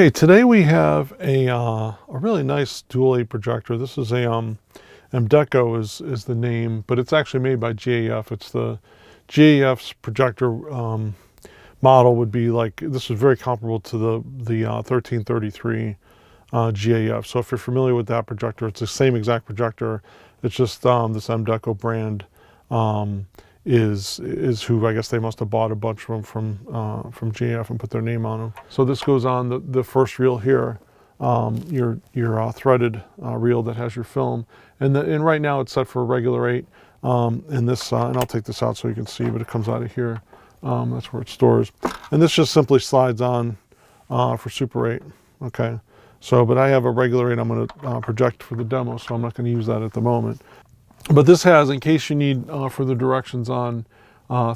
Okay, today we have a really nice dual-A projector. This is a Emdeko is the name, but it's actually made by GAF. It's the GAF's projector model would be like, this is very comparable to the 1333 GAF. So if you're familiar with that projector, it's the same exact projector. It's just this Emdeko brand is who I guess they must have bought a bunch from GAF and put their name on them. So this goes on the first reel here, your threaded reel that has your film, and right now it's set for a regular 8. And this and I'll take this out so you can see, but it comes out of here. That's where it stores, and this just simply slides on for Super 8. Okay, so but I have a regular 8 I'm going to project for the demo, so I'm not going to use that at the moment. But this has, in case you need further directions on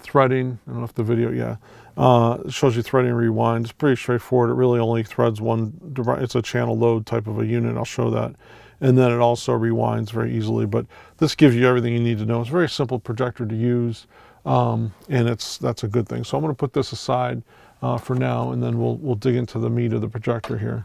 threading, I don't know if the video, it shows you threading and rewind. It's pretty straightforward. It really only threads one, it's a channel load type of a unit, I'll show that. And then it also rewinds very easily, but this gives you everything you need to know. It's a very simple projector to use, and that's a good thing. So I'm going to put this aside for now, and then we'll dig into the meat of the projector here.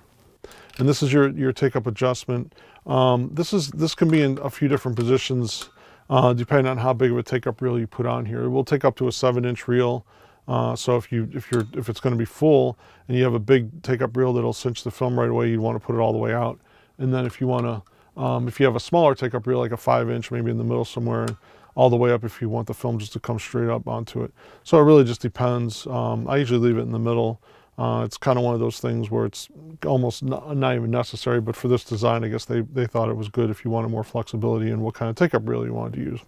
And this is your take-up adjustment. This can be in a few different positions depending on how big of a take-up reel you put on here. It will take up to a 7-inch reel. So if it's going to be full and you have a big take-up reel that'll cinch the film right away, you want to put it all the way out. And then if you want to, if you have a smaller take-up reel, like a 5-inch, maybe in the middle somewhere, all the way up if you want the film just to come straight up onto it. So it really just depends. I usually leave it in the middle. It's kind of one of those things where it's almost not even necessary, but for this design, I guess they thought it was good if you wanted more flexibility in what kind of take-up reel you wanted to use.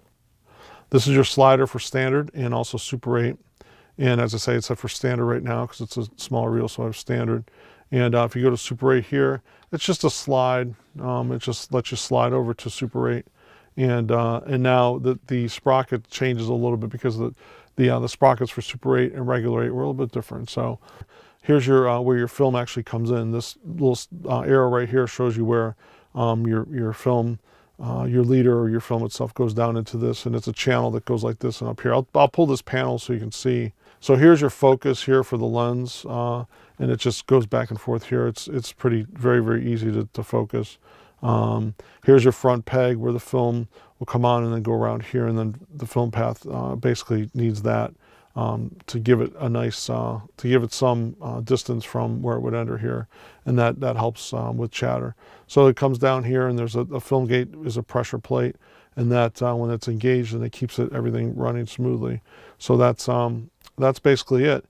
This is your slider for standard and also Super 8. And as I say, it's set for standard right now because it's a smaller reel, so I have standard. And if you go to Super 8 here, it's just a slide. It just lets you slide over to Super 8. And now the sprocket changes a little bit because the sprockets for Super 8 and regular 8 were a little bit different. So here's your where your film actually comes in. This little arrow right here shows you where your film, your leader or your film itself goes down into this, and it's a channel that goes like this and up here. I'll pull this panel so you can see. So here's your focus here for the lens, and it just goes back and forth here. It's very easy to focus. Here's your front peg where the film will come on and then go around here, and then the film path basically needs that to give it a nice, to give it some distance from where it would enter here, and that helps with chatter. So it comes down here, and there's a film gate is a pressure plate, and that when it's engaged, and it keeps everything running smoothly. So that's basically it.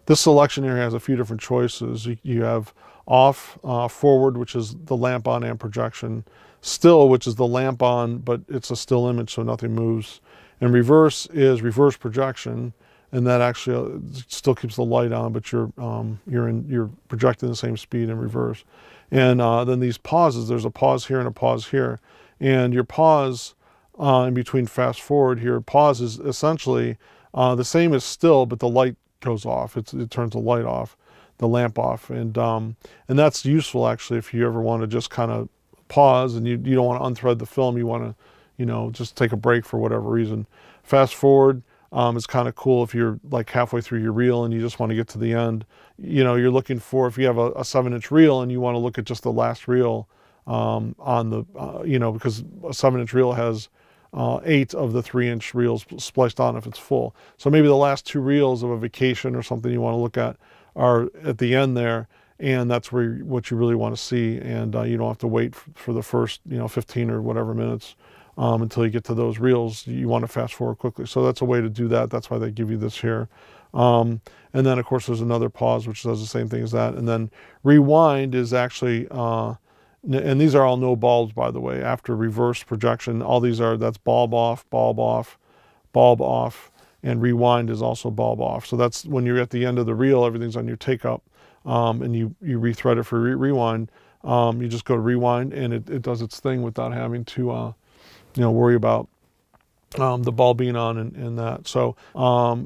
This selection here has a few different choices. You have off, forward, which is the lamp on and projection, still, which is the lamp on, but it's a still image, so nothing moves, and reverse is reverse projection, and that actually still keeps the light on, but you're projecting the same speed in reverse. And then these pauses, there's a pause here and a pause here, and your pause in between fast forward here, pause is essentially the same as still, but the light goes off. It turns the light off, the lamp off, and that's useful actually if you ever want to just kind of pause and you don't want to unthread the film. You want to just take a break for whatever reason. Fast forward is kind of cool if you're like halfway through your reel and you just want to get to the end. You're looking for, if you have a 7-inch reel and you want to look at just the last reel on the because a 7-inch reel has 8 of the 3-inch reels spliced on if it's full. So maybe the last 2 reels of a vacation or something you want to look at are at the end there, and that's what you really want to see, and you don't have to wait for the first 15 or whatever minutes until you get to those reels. You want to fast forward quickly. So that's a way to do that. That's why they give you this here. And then of course there's another pause which does the same thing as that, and then rewind is actually and these are all no bulbs, by the way. After reverse projection, all these that's bulb off, bulb off, bulb off, and rewind is also bulb off. So that's when you're at the end of the reel, everything's on your take-up, and you rethread it for rewind. You just go to rewind, and it does its thing without having to worry about the bulb being on and that. So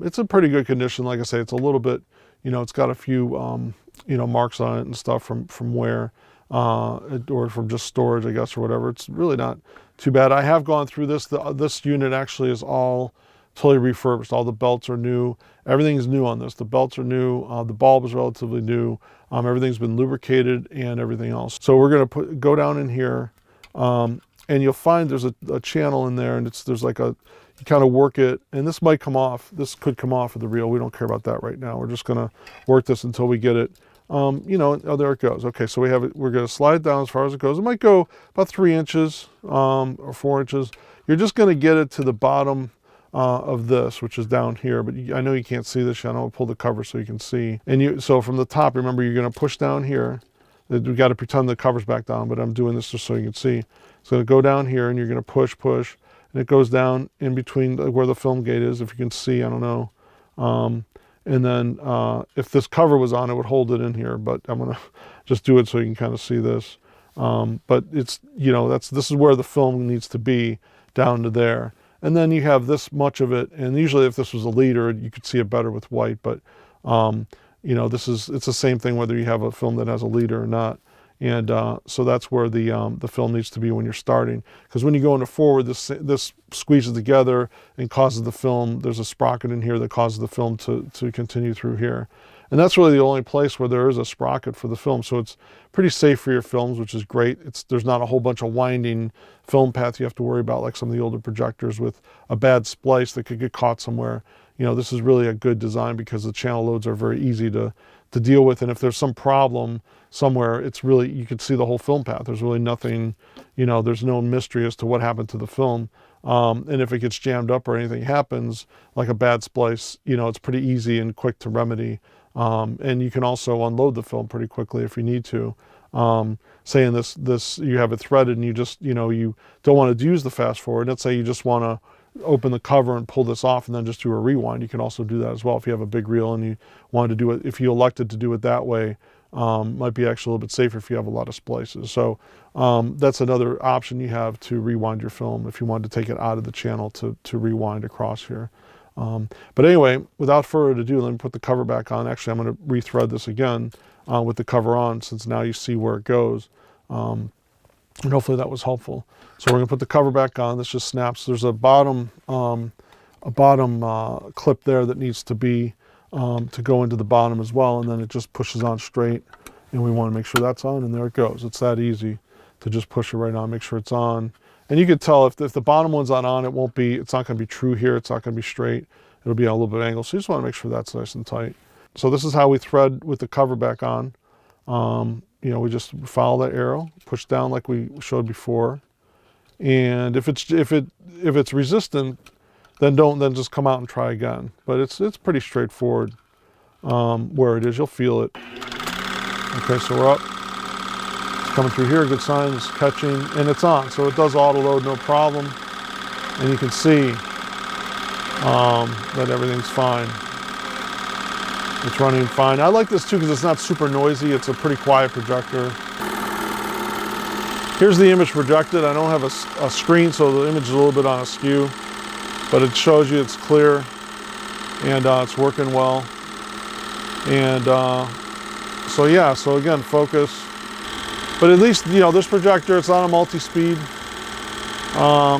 it's a pretty good condition. Like I say, it's a little bit, it's got a few marks on it and stuff from wear. Or from just storage, I guess, or whatever. It's really not too bad. I have gone through this. This unit actually is all totally refurbished. All the belts are new. Everything's new on this. The belts are new. The bulb is relatively new. Everything's been lubricated and everything else. So we're going to go down in here, and you'll find there's a channel in there, and there's like you kind of work it, and this might come off. This could come off of the reel. We don't care about that right now. We're just going to work this until we get it. You know, oh, there it goes. Okay, so we have it. We're going to slide it down as far as it goes. It might go about 3 inches or 4 inches. You're just going to get it to the bottom of this, which is down here, but I know you can't see this yet. I'll pull the cover so you can see. And so from the top, remember, you're going to push down here. We got to pretend the cover's back down, but I'm doing this just so you can see. It's going to go down here, and you're going to push, and it goes down in between where the film gate is, if you can see. I don't know. And then if this cover was on, it would hold it in here, but I'm going to just do it so you can kind of see this. But it's, you know, this is where the film needs to be, down to there. And then you have this much of it, and usually if this was a leader, you could see it better with white, but you know, it's the same thing whether you have a film that has a leader or not. And so that's where the film needs to be when you're starting, because when you go into forward, this squeezes together and causes the film. There's a sprocket in here that causes the film to continue through here, and that's really the only place where there is a sprocket for the film. So it's pretty safe for your films, which is great. There's not a whole bunch of winding film path you have to worry about like some of the older projectors with a bad splice that could get caught somewhere. You know, this is really a good design because the channel loads are very easy to deal with, and if there's some problem somewhere, it's really, you could see the whole film path. There's really nothing, you know, there's no mystery as to what happened to the film. And if it gets jammed up or anything happens, like a bad splice, you know, it's pretty easy and quick to remedy. And you can also unload the film pretty quickly if you need to. Say in this, you have it threaded and you just, you know, you don't want to use the fast forward. Let's say you just want to open the cover and pull this off and then just do a rewind. You can also do that as well if you have a big reel and you wanted to do it. If you elected to do it that way, might be actually a little bit safer if you have a lot of splices. So that's another option you have to rewind your film if you wanted to take it out of the channel to rewind across here. But anyway, without further ado, let me put the cover back on. Actually, I'm going to rethread this again with the cover on, since now you see where it goes. And hopefully that was helpful. So we're going to put the cover back on. This just snaps. There's a bottom clip there that needs to be to go into the bottom as well, and then it just pushes on straight, and we want to make sure that's on, and there it goes. It's that easy to just push it right on, make sure it's on. And you can tell if the bottom one's not on, it's not going to be true here. It's not going to be straight. It'll be a little bit angled. So you just want to make sure that's nice and tight. So this is how we thread with the cover back on. You know, we just follow that arrow, push down like we showed before. And if it's resistant, then just come out and try again. But it's pretty straightforward where it is. You'll feel it. Okay, so we're up. It's coming through here. Good sign. It's catching, and it's on. So it does auto load, no problem. And you can see that everything's fine. It's running fine. I like this too because it's not super noisy. It's a pretty quiet projector. Here's the image projected. I don't have a screen, so the image is a little bit on askew, but it shows you it's clear and it's working well. And so yeah, so again, focus. But at least, you know, this projector, it's not a multi-speed.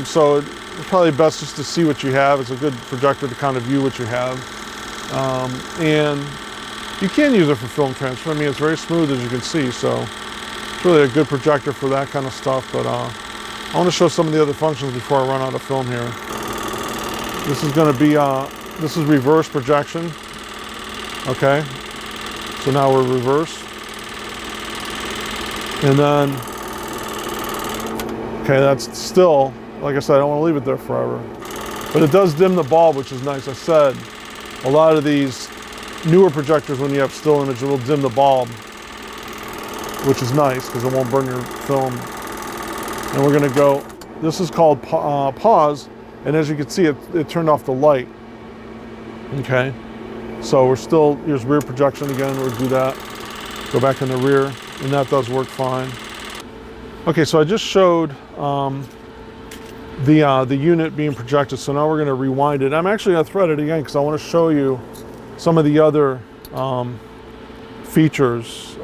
So it's probably best just to see what you have. It's a good projector to kind of view what you have. And you can use it for film transfer. I mean, it's very smooth, as you can see, so it's really a good projector for that kind of stuff. But I want to show some of the other functions before I run out of film here. This is going to be, this is reverse projection. Okay, so now we're reverse. And then, okay, that's still, like I said, I don't want to leave it there forever. But it does dim the bulb, which is nice. I said, a lot of these newer projectors, when you have still image, it will dim the bulb, which is nice because it won't burn your film. And we're going to go, this is called pause, and as you can see, it turned off the light. Okay, so we're still, here's rear projection again, we'll do that. Go back in the rear, and that does work fine. Okay, so I just showed the unit being projected, so now we're going to rewind it. I'm actually going to thread it again because I want to show you some of the other features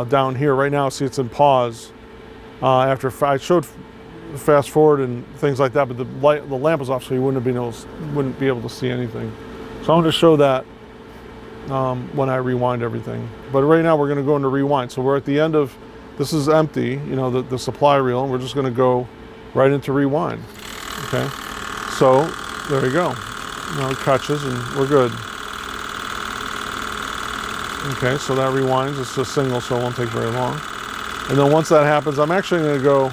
down here. Right now, see, it's in pause. After I showed fast forward and things like that, but the lamp was off, so you wouldn't be able to see anything. So I'm going to show that when I rewind everything. But right now we're going to go into rewind. So we're at the end of, this is empty, you know, the supply reel, and we're just going to go right into rewind. Okay, so there we go. Now it catches and we're good. Okay, so that rewinds. It's a single, so it won't take very long. And then once that happens, I'm actually going to go,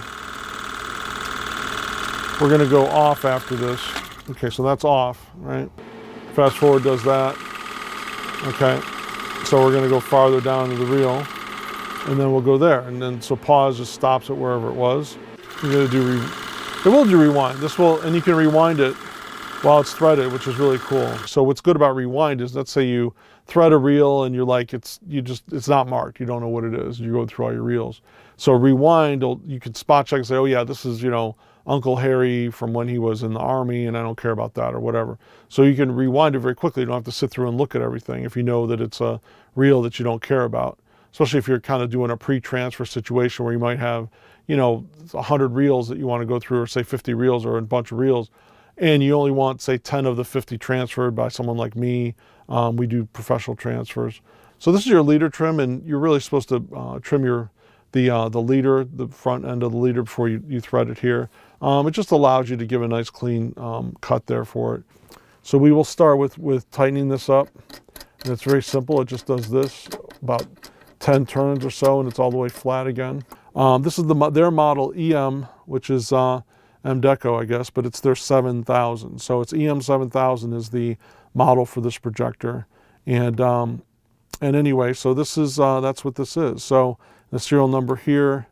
we're going to go off after this. Okay, so that's off, right? Fast forward does that. Okay, so we're going to go farther down to the reel, and then we'll go there. And then, so pause just stops it wherever it was. You're going to do, it will do rewind. This will, and you can rewind it while it's threaded, which is really cool. So what's good about rewind is, let's say you thread a reel and you're like, it's not marked. You don't know what it is. You go through all your reels. So rewind, you can spot check and say, oh yeah, this is, you know, Uncle Harry from when he was in the Army, and I don't care about that or whatever. So you can rewind it very quickly. You don't have to sit through and look at everything if you know that it's a reel that you don't care about, especially if you're kind of doing a pre-transfer situation where you might have, you know, 100 reels that you want to go through, or say 50 reels or a bunch of reels, and you only want, say, 10 of the 50 transferred by someone like me. We do professional transfers. So this is your leader trim, and you're really supposed to trim the leader, the front end of the leader, before you thread it here. It just allows you to give a nice clean cut there for it. So we will start with tightening this up. And it's very simple. It just does this about 10 turns or so, and it's all the way flat again. This is their model EM, which is Emdeko, I guess, but it's their 7000. So it's EM 7000 is the model for this projector. And anyway, so this is that's what this is. So the serial number here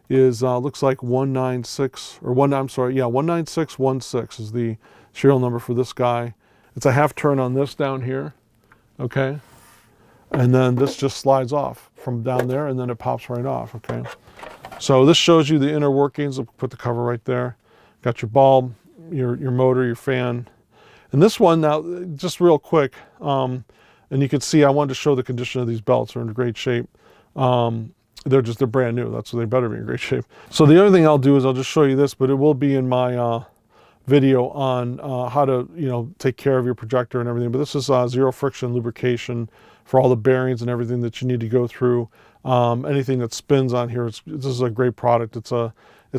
is looks like 19616 is the serial number for this guy. It's a half turn on this down here, okay? And then this just slides off from down there, and then it pops right off, okay? So this shows you the inner workings. I'll put the cover right there. Got your bulb, your motor, your fan. And this one now, just real quick, and you can see I wanted to show the condition of these belts. They're in great shape. They're brand new. That's why they better be in great shape. So the other thing I'll do is I'll just show you this, but it will be in my video on how to, you know, take care of your projector and everything. But this is zero friction lubrication for all the bearings and everything that you need to go through. Anything that spins on here, this is a great product. It's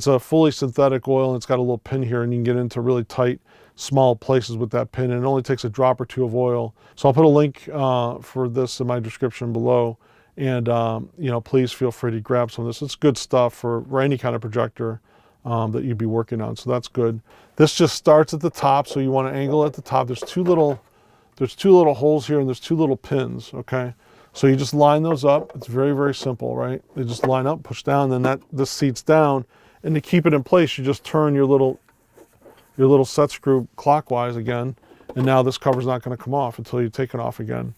a fully synthetic oil, and it's got a little pin here, and you can get into really tight, small places with that pin, and it only takes a drop or two of oil. So I'll put a link for this in my description below. And, you know, please feel free to grab some of this. It's good stuff for any kind of projector that you'd be working on. So that's good. This just starts at the top. So you want to angle at the top. There's two little holes here, and there's two little pins. Okay. So you just line those up. It's very, very simple, right? They just line up, push down, then this seats down. And to keep it in place, you just turn your little set screw clockwise again. And now this cover's not going to come off until you take it off again.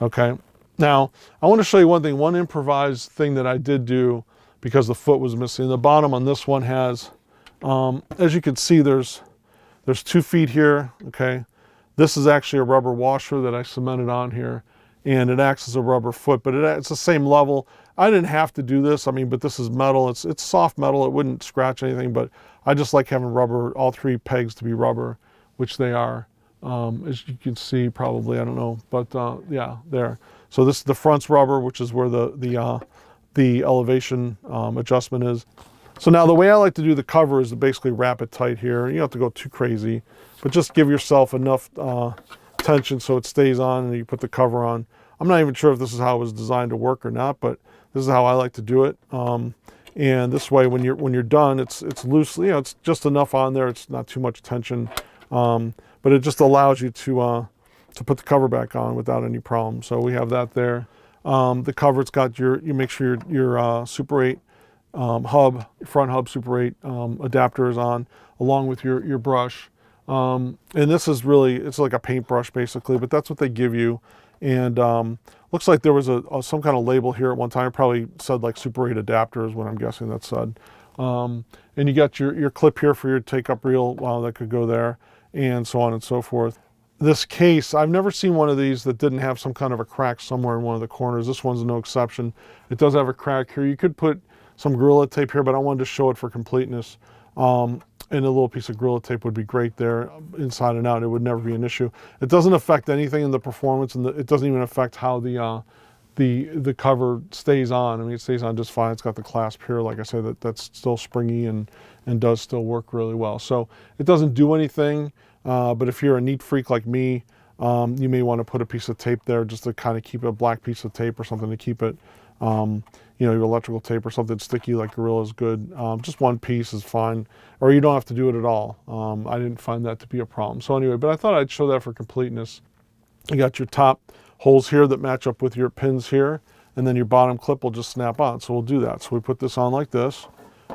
Okay. Now, I want to show you one thing, one improvised thing that I did do because the foot was missing. The bottom on this one has, as you can see, there's 2 feet here, okay? This is actually a rubber washer that I cemented on here, and it acts as a rubber foot, but it's the same level. I didn't have to do this, I mean, but this is metal. It's soft metal. It wouldn't scratch anything, but I just like having rubber, all 3 pegs to be rubber, which they are. As you can see, probably, I don't know, but yeah, there. So this is the front's rubber, which is where the elevation adjustment is. So now the way I like to do the cover is to basically wrap it tight here. You don't have to go too crazy, but just give yourself enough tension so it stays on, and you put the cover on. I'm not even sure if this is how it was designed to work or not, but this is how I like to do it. And this way, when you're done, it's loosely, you know, it's just enough on there. It's not too much tension, but it just allows you to put the cover back on without any problem. So we have that there. The cover, it's got you make sure your Super 8 hub, front hub Super 8 adapter is on, along with your brush. And this is really, it's like a paintbrush basically, but that's what they give you. And looks like there was some kind of label here at one time. It probably said like Super 8 adapter is what I'm guessing that said. And you got your clip here for your take-up reel that could go there, and so on and so forth. This case, I've never seen one of these that didn't have some kind of a crack somewhere in one of the corners. This one's no exception. It does have a crack here. You could put some Gorilla Tape here, but I wanted to show it for completeness. And a little piece of Gorilla Tape would be great there, inside and out. It would never be an issue. It doesn't affect anything in the performance, and it doesn't even affect how the cover stays on. I mean, it stays on just fine. It's got the clasp here, like I said, that's still springy and does still work really well. So it doesn't do anything, but if you're a neat freak like me, you may want to put a piece of tape there just to kind of keep a black piece of tape or something to keep it, you know, your electrical tape or something sticky like Gorilla is good. Just one piece is fine, or you don't have to do it at all. I didn't find that to be a problem. So anyway, but I thought I'd show that for completeness. You got your top holes here that match up with your pins here, and then your bottom clip will just snap on. So we'll do that. So we put this on like this.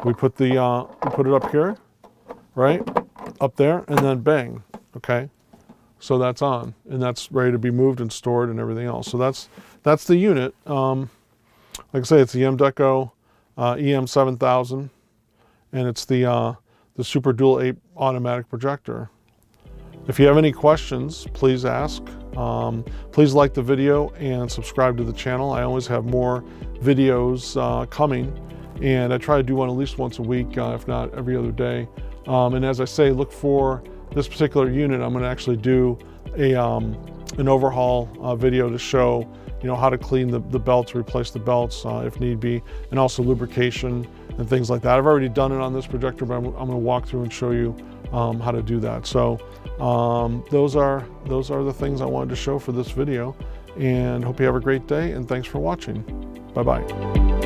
We put we put it up here, right? Up there, and then bang, okay? So that's on, and that's ready to be moved and stored and everything else. So that's the unit. Like I say, it's the Emdeko EM7000, and it's the Super Dual 8 automatic projector. If you have any questions, please ask. Please like the video and subscribe to the channel. I always have more videos coming, and I try to do one at least once a week, if not every other day. And as I say, look for this particular unit. I'm going to actually do an overhaul video to show, you know, how to clean the belts, replace the belts if need be, and also lubrication and things like that. I've already done it on this projector, but I'm going to walk through and show you how to do that. So those are the things I wanted to show for this video, and hope you have a great day, and thanks for watching. Bye-bye.